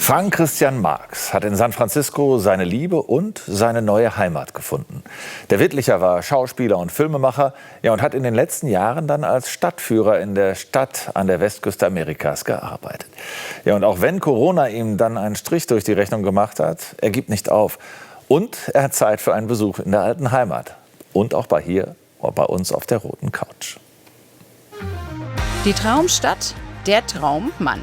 Frank Christian Marx hat in San Francisco seine Liebe und seine neue Heimat gefunden. Der Wittlicher war Schauspieler und Filmemacher, ja, und hat in den letzten Jahren dann als Stadtführer in der Stadt an der Westküste Amerikas gearbeitet. Ja, und auch wenn Corona ihm dann einen Strich durch die Rechnung gemacht hat, er gibt nicht auf. Und er hat Zeit für einen Besuch in der alten Heimat. Und auch bei uns auf der roten Couch. Die Traumstadt, der Traummann.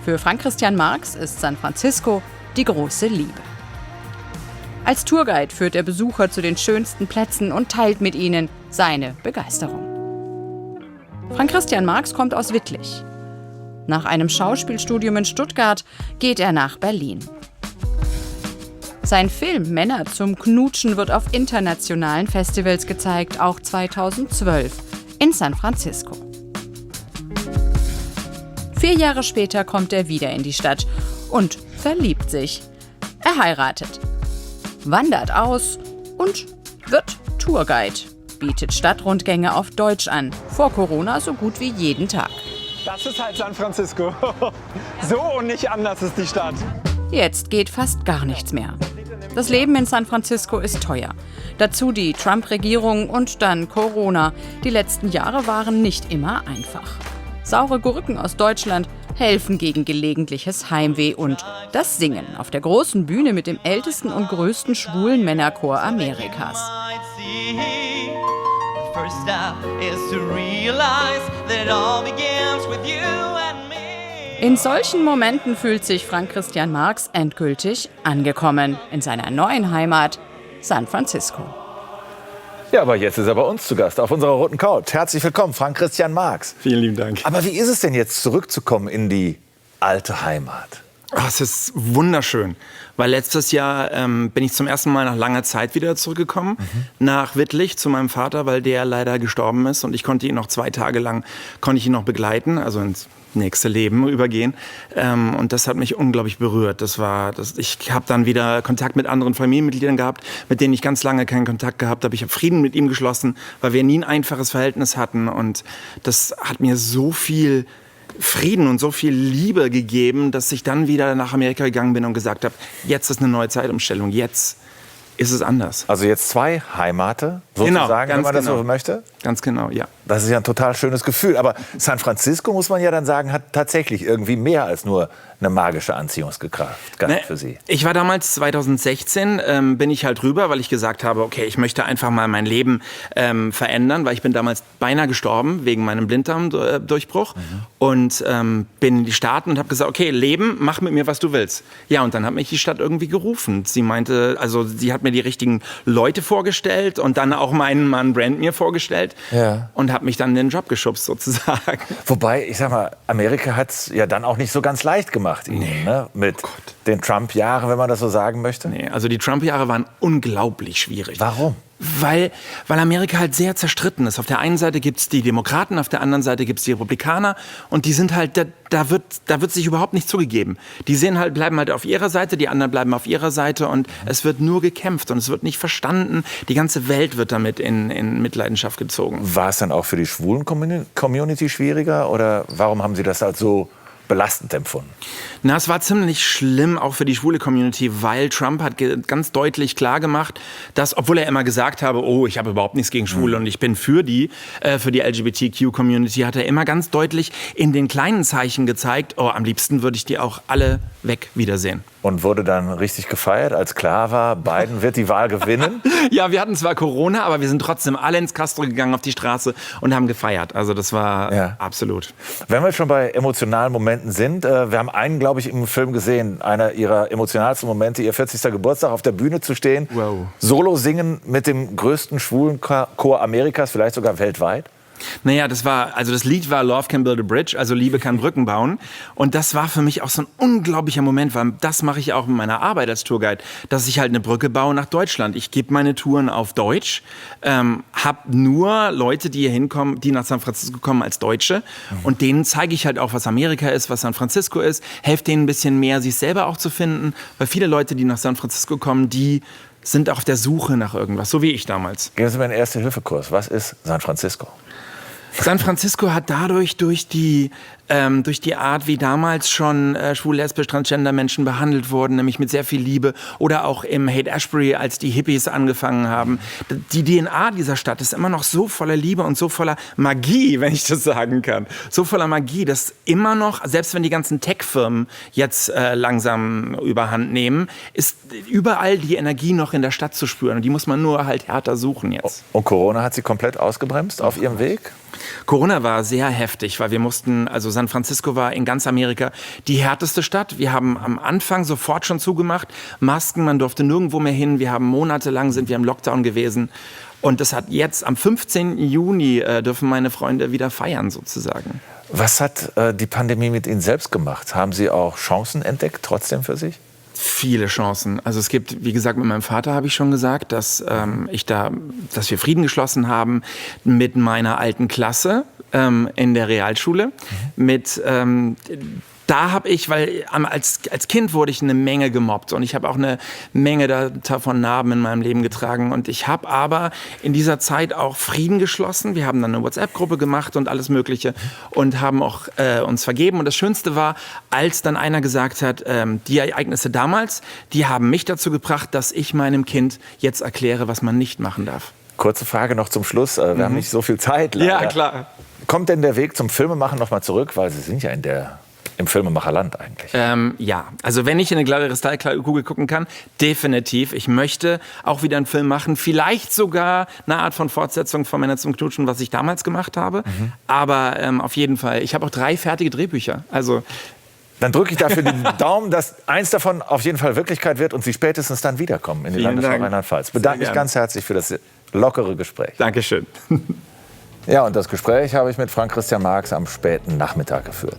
Für Frank Christian Marx ist San Francisco die große Liebe. Als Tourguide führt er Besucher zu den schönsten Plätzen und teilt mit ihnen seine Begeisterung. Frank Christian Marx kommt aus Wittlich. Nach einem Schauspielstudium in Stuttgart geht er nach Berlin. Sein Film Männer zum Knutschen wird auf internationalen Festivals gezeigt, auch 2012 in San Francisco. 4 Jahre später kommt er wieder in die Stadt und verliebt sich. Er heiratet, wandert aus und wird Tourguide, bietet Stadtrundgänge auf Deutsch an, vor Corona so gut wie jeden Tag. Das ist halt San Francisco. So und nicht anders ist die Stadt. Jetzt geht fast gar nichts mehr. Das Leben in San Francisco ist teuer. Dazu die Trump-Regierung und dann Corona. Die letzten Jahre waren nicht immer einfach. Saure Gurken aus Deutschland helfen gegen gelegentliches Heimweh und das Singen auf der großen Bühne mit dem ältesten und größten schwulen Männerchor Amerikas. In solchen Momenten fühlt sich Frank Christian Marx endgültig angekommen in seiner neuen Heimat San Francisco. Ja, aber jetzt ist er bei uns zu Gast auf unserer roten Couch. Herzlich willkommen, Frank Christian Marx. Vielen lieben Dank. Aber wie ist es denn jetzt, zurückzukommen in die alte Heimat? Es ist wunderschön, weil letztes Jahr bin ich zum ersten Mal nach langer Zeit wieder zurückgekommen nach Wittlich zu meinem Vater, weil der leider gestorben ist und ich konnte ihn noch 2 Tage lang noch begleiten, also ins nächste Leben übergehen, und das hat mich unglaublich berührt. Ich habe dann wieder Kontakt mit anderen Familienmitgliedern gehabt, mit denen ich ganz lange keinen Kontakt gehabt habe. Ich habe Frieden mit ihm geschlossen, weil wir nie ein einfaches Verhältnis hatten und das hat mir so viel Frieden und so viel Liebe gegeben, dass ich dann wieder nach Amerika gegangen bin und gesagt habe, jetzt ist eine neue Zeitumstellung, jetzt ist es anders. Also jetzt 2 Heimate, sozusagen, wenn man das so möchte? Ganz genau, ja. Das ist ja ein total schönes Gefühl. Aber San Francisco, muss man ja dann sagen, hat tatsächlich irgendwie mehr als nur eine magische Anziehungskraft für Sie. Ich war damals 2016, bin ich halt rüber, weil ich gesagt habe, okay, ich möchte einfach mal mein Leben verändern, weil ich bin damals beinahe gestorben wegen meinem Blinddarmdurchbruch und bin in die Staaten und habe gesagt, okay, Leben, mach mit mir, was du willst. Ja, und dann hat mich die Stadt irgendwie gerufen. Sie hat mir die richtigen Leute vorgestellt und dann auch meinen Mann Brand mir vorgestellt und hat mich dann in den Job geschubst sozusagen. Wobei, ich sag mal, Amerika hat es ja dann auch nicht so ganz leicht gemacht. Mit den Trump-Jahren, wenn man das so sagen möchte? Nee, also die Trump-Jahre waren unglaublich schwierig. Warum? Weil Amerika halt sehr zerstritten ist. Auf der einen Seite gibt es die Demokraten, auf der anderen Seite gibt es die Republikaner. Und die sind halt, da wird sich überhaupt nicht zugegeben. Die bleiben halt auf ihrer Seite, die anderen bleiben auf ihrer Seite. Und es wird nur gekämpft und es wird nicht verstanden. Die ganze Welt wird damit in Mitleidenschaft gezogen. War es dann auch für die schwulen Community schwieriger? Oder warum haben Sie das halt so belastend empfunden? Na, es war ziemlich schlimm, auch für die schwule Community, weil Trump hat ganz deutlich klar gemacht, dass, obwohl er immer gesagt habe, oh, ich habe überhaupt nichts gegen Schwule und ich bin für die LGBTQ-Community, hat er immer ganz deutlich in den kleinen Zeichen gezeigt, oh, am liebsten würde ich die auch alle weg wiedersehen. Und wurde dann richtig gefeiert, als klar war, Biden wird die Wahl gewinnen? Ja, wir hatten zwar Corona, aber wir sind trotzdem alle ins Castro gegangen auf die Straße und haben gefeiert. Also das war absolut. Wenn wir schon bei emotionalen Momenten sind, wir haben einen, glaube ich, im Film gesehen, einer Ihrer emotionalsten Momente, Ihr 40. Geburtstag, auf der Bühne zu stehen, Solo singen mit dem größten schwulen Chor Amerikas, vielleicht sogar weltweit. Naja, das Lied war Love Can Build a Bridge, also Liebe kann Brücken bauen. Und das war für mich auch so ein unglaublicher Moment, weil das mache ich auch in meiner Arbeit als Tourguide, dass ich halt eine Brücke baue nach Deutschland. Ich gebe meine Touren auf Deutsch, habe nur Leute, die hier hinkommen, die nach San Francisco kommen als Deutsche. Und denen zeige ich halt auch, was Amerika ist, was San Francisco ist, helfe denen ein bisschen mehr, sich selber auch zu finden. Weil viele Leute, die nach San Francisco kommen, die sind auch auf der Suche nach irgendwas, so wie ich damals. Geben Sie mir einen Erste-Hilfe-Kurs. Was ist San Francisco? San Francisco hat dadurch durch die durch die Art, wie damals schon schwul, lesbisch, transgender Menschen behandelt wurden, nämlich mit sehr viel Liebe. Oder auch im Haight-Ashbury, als die Hippies angefangen haben. Die DNA dieser Stadt ist immer noch so voller Liebe und so voller Magie, wenn ich das sagen kann. So voller Magie, dass immer noch, selbst wenn die ganzen Tech-Firmen jetzt langsam überhand nehmen, ist überall die Energie noch in der Stadt zu spüren. Und die muss man nur halt härter suchen jetzt. Und Corona hat Sie komplett ausgebremst auf Ihrem Weg? Corona war sehr heftig, weil wir mussten, also San Francisco war in ganz Amerika die härteste Stadt. Wir haben am Anfang sofort schon zugemacht, Masken, man durfte nirgendwo mehr hin. Wir haben monatelang sind wir im Lockdown gewesen. Und das hat jetzt, am 15. Juni dürfen meine Freunde wieder feiern sozusagen. Was hat die Pandemie mit Ihnen selbst gemacht? Haben Sie auch Chancen entdeckt trotzdem für sich? Viele Chancen. Also es gibt, wie gesagt, mit meinem Vater habe ich schon gesagt, dass wir Frieden geschlossen haben mit meiner alten Klasse in der Realschule. Da habe ich, weil als Kind wurde ich eine Menge gemobbt und ich habe auch eine Menge davon Narben in meinem Leben getragen. Und ich habe aber in dieser Zeit auch Frieden geschlossen. Wir haben dann eine WhatsApp-Gruppe gemacht und alles Mögliche und haben auch uns vergeben. Und das Schönste war, als dann einer gesagt hat, die Ereignisse damals, die haben mich dazu gebracht, dass ich meinem Kind jetzt erkläre, was man nicht machen darf. Kurze Frage noch zum Schluss. Wir haben nicht so viel Zeit. Leider. Ja, klar. Kommt denn der Weg zum Filmemachen noch mal zurück? Weil Sie sind ja im Filmemacherland eigentlich. Ja, also wenn ich in eine klare Kristallkugel gucken kann, definitiv. Ich möchte auch wieder einen Film machen, vielleicht sogar eine Art von Fortsetzung von Männer zum Knutschen, was ich damals gemacht habe. Aber auf jeden Fall, ich habe auch 3 fertige Drehbücher. Also dann drücke ich dafür den Daumen, dass eins davon auf jeden Fall Wirklichkeit wird und Sie spätestens dann wiederkommen in die Landesschau Rheinland-Pfalz. Bedanke mich ganz herzlich für das lockere Gespräch. Dankeschön. Ja, und das Gespräch habe ich mit Frank Christian Marx am späten Nachmittag geführt.